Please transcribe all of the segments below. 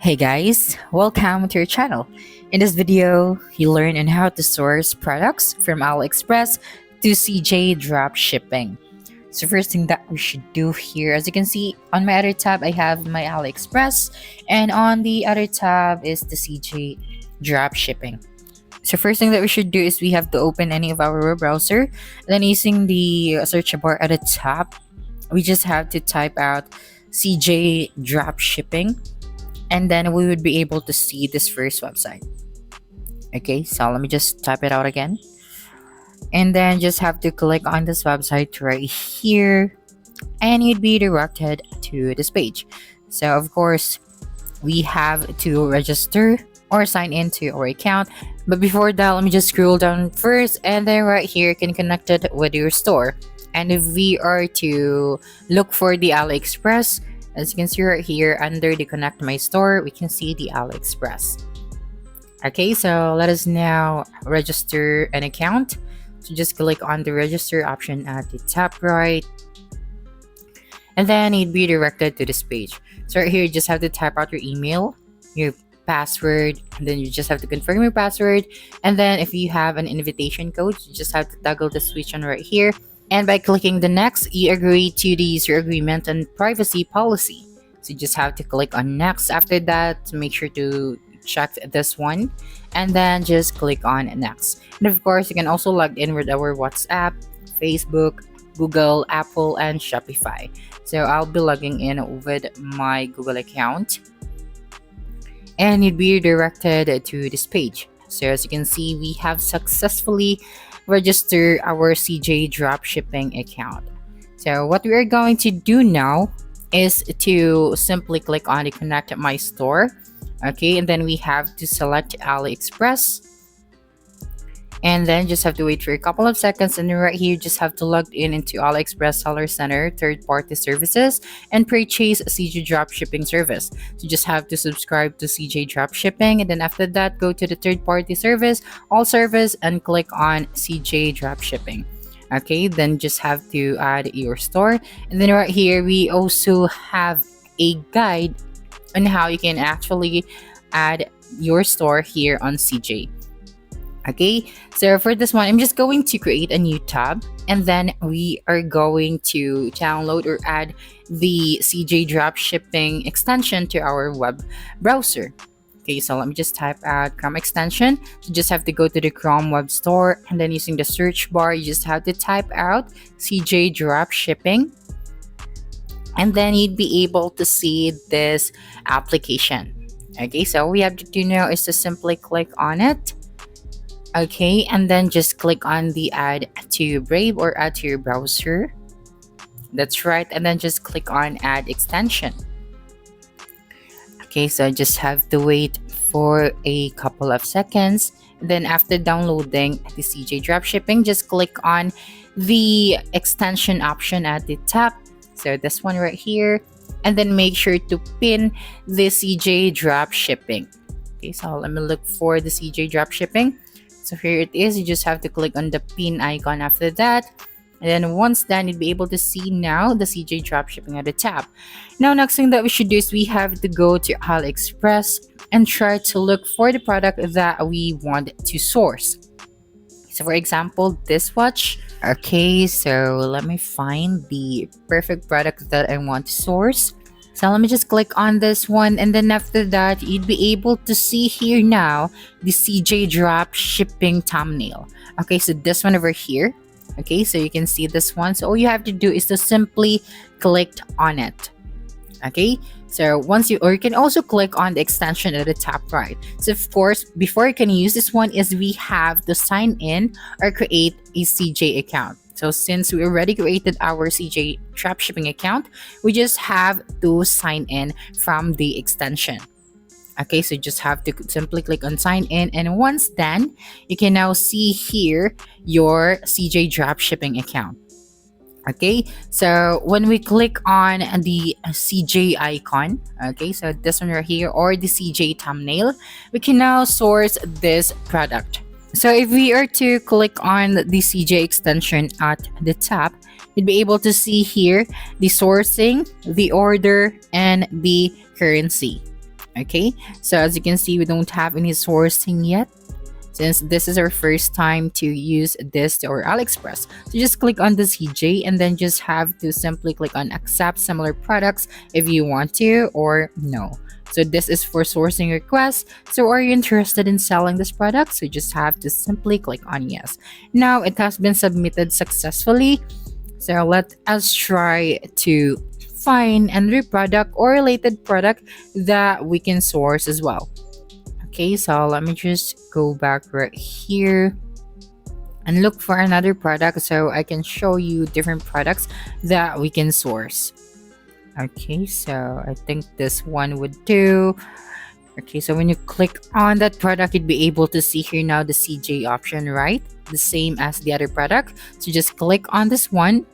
Hey guys, welcome to your channel. In this video, you learn on how to source products from AliExpress to CJ Dropshipping. So first thing that we should do here, as you can see on my other tab, I have my AliExpress, and on the other tab is the CJ Dropshipping. So first thing that we should do is we have to open any of our web browser. Then using the search bar at the top, we just have to type out CJ Dropshipping, and then we would be able to see this first website. Okay, so let me just type it out again, and then just have to click on this website right here, and you'd be directed to this page. So of course we have to register or sign into our account, but before that, let me just scroll down first, and then right here you can connect it with your store. And if we are to look for the AliExpress, as you can see right here under the Connect My Store, we can see the AliExpress. Okay, so let us now register an account. So just click on the register option at the top right, and then you'd be directed to this page. So right here, you just have to type out your email, your password, and then you just have to confirm your password. And then if you have an invitation code, you just have to toggle the switch on right here. And by clicking the next, you agree to the user agreement and privacy policy. So you just have to click on next after that. Make sure to check this one, and then just click on next. And of course, you can also log in with our WhatsApp, Facebook, Google, Apple, and Shopify. So I'll be logging in with my Google account, and you'd be redirected to this page. So as you can see, we have successfully registered our CJ Dropshipping account. So what we are going to do now is to simply click on the Connect My Store. Okay, and then we have to select AliExpress, and then just have to wait for a couple of seconds, and then right here just have to log in into AliExpress Seller Center third-party services and purchase CJ Dropshipping service. So you just have to subscribe to CJ Dropshipping, and then after that go to the third-party service, all service, and click on CJ Dropshipping. Okay, then just have to add your store, and then right here we also have a guide on how you can actually add your store here on CJ. Okay, so for this one, I'm just going to create a new tab, and then we are going to download or add the CJ Dropshipping extension to our web browser. Okay, so let me just type out Chrome extension. You just have to go to the Chrome web store, and then using the search bar, you just have to type out CJ Dropshipping, and then you'd be able to see this application. Okay, so all we have to do now is to simply click on it. Okay, and then just click on the add to Brave or add to your browser. That's right, and then just click on add extension. Okay, so I just have to wait for a couple of seconds. Then after downloading the CJ Dropshipping, just click on the extension option at the top. So this one right here, and then make sure to pin the CJ Dropshipping. Okay, so let me look for the CJ Dropshipping. So here it is. You just have to click on the pin icon after that. And then once done, you'll be able to see now the CJ Dropshipping at the top. Now, next thing that we should do is we have to go to AliExpress and try to look for the product that we want to source. So for example, this watch. Okay, so let me find the perfect product that I want to source. So let me just click on this one, and then after that, you'd be able to see here now the CJ Dropshipping thumbnail. Okay, so this one over here. Okay, so you can see this one. So all you have to do is to simply click on it. Okay, so once you, or you can also click on the extension at the top right. So of course, before you can use this one is we have to sign in or create a CJ account. So since we already created our CJ Dropshipping account, we just have to sign in from the extension. Okay, so you just have to simply click on sign in, and once done, you can now see here your CJ Dropshipping account. Okay, so when we click on the CJ icon, okay, so this one right here, or the CJ thumbnail, we can now source this product. So if we are to click on the CJ extension at the top, you'd be able to see here the sourcing, the order, and the currency. Okay, so as you can see, we don't have any sourcing yet since this is our first time to use this to our AliExpress. So just click on the CJ and then just have to simply click on accept similar products if you want to or no. So this is for sourcing requests. So are you interested in selling this product? So you just have to simply click on yes. Now it has been submitted successfully. So let us try to find another product or related product that we can source as well. Okay, so let me just go back right here and look for another product so I can show you different products that we can source. Okay, so I think this one would do. Okay, so when you click on that product, you'd be able to see here now the CJ option, right? The same as the other product. So just click on this one.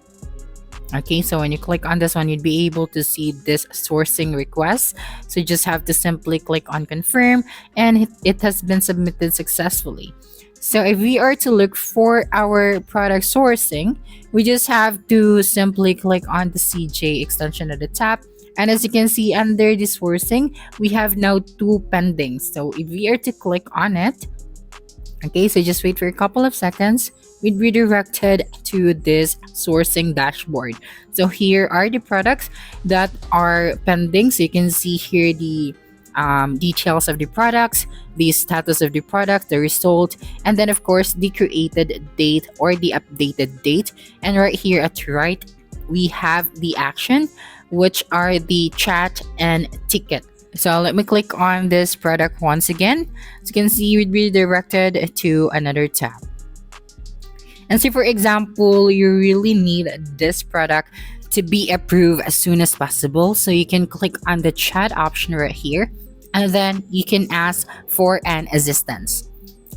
Okay, so when you click on this one, you'd be able to see this sourcing request. So you just have to simply click on confirm and it has been submitted successfully. So if we are to look for our product sourcing, we just have to simply click on the CJ extension at the top. And as you can see under the sourcing, we have now 2 pending. So if we are to click on it, okay, so just wait for a couple of seconds. We'd be redirected to this sourcing dashboard. So here are the products that are pending. So you can see here the details of the products, the status of the product, the result, and then of course the created date or the updated date. And right here at the right, we have the action, which are the chat and ticket. So let me click on this product once again. As you can see, we'd be directed to another tab. And so for example, you really need this product to be approved as soon as possible. So you can click on the chat option right here, and then you can ask for an assistance.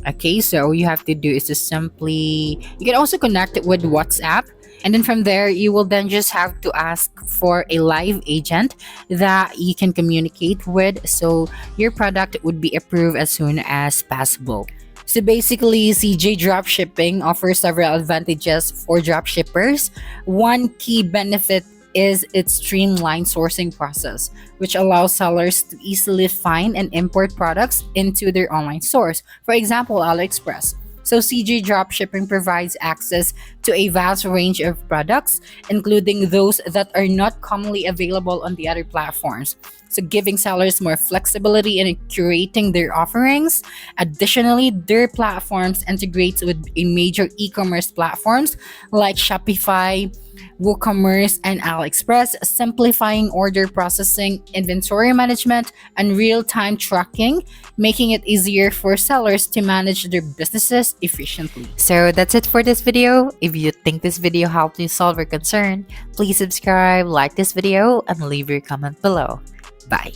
Okay, so all you have to do is to simply, you can also connect it with WhatsApp. And then from there, you will then just have to ask for a live agent that you can communicate with so your product would be approved as soon as possible. So basically, CJ Dropshipping offers several advantages for dropshippers. One key benefit is its streamlined sourcing process, which allows sellers to easily find and import products into their online stores. For example, AliExpress. So CJ Dropshipping provides access to a vast range of products, including those that are not commonly available on the other platforms. So giving sellers more flexibility in curating their offerings. Additionally, their platforms integrate with a major e-commerce platforms like Shopify, WooCommerce, and AliExpress, simplifying order processing, inventory management, and real-time tracking, making it easier for sellers to manage their businesses efficiently. So that's it for this video. If you think this video helped you solve your concern, please subscribe, like this video, and leave your comment below. Bye.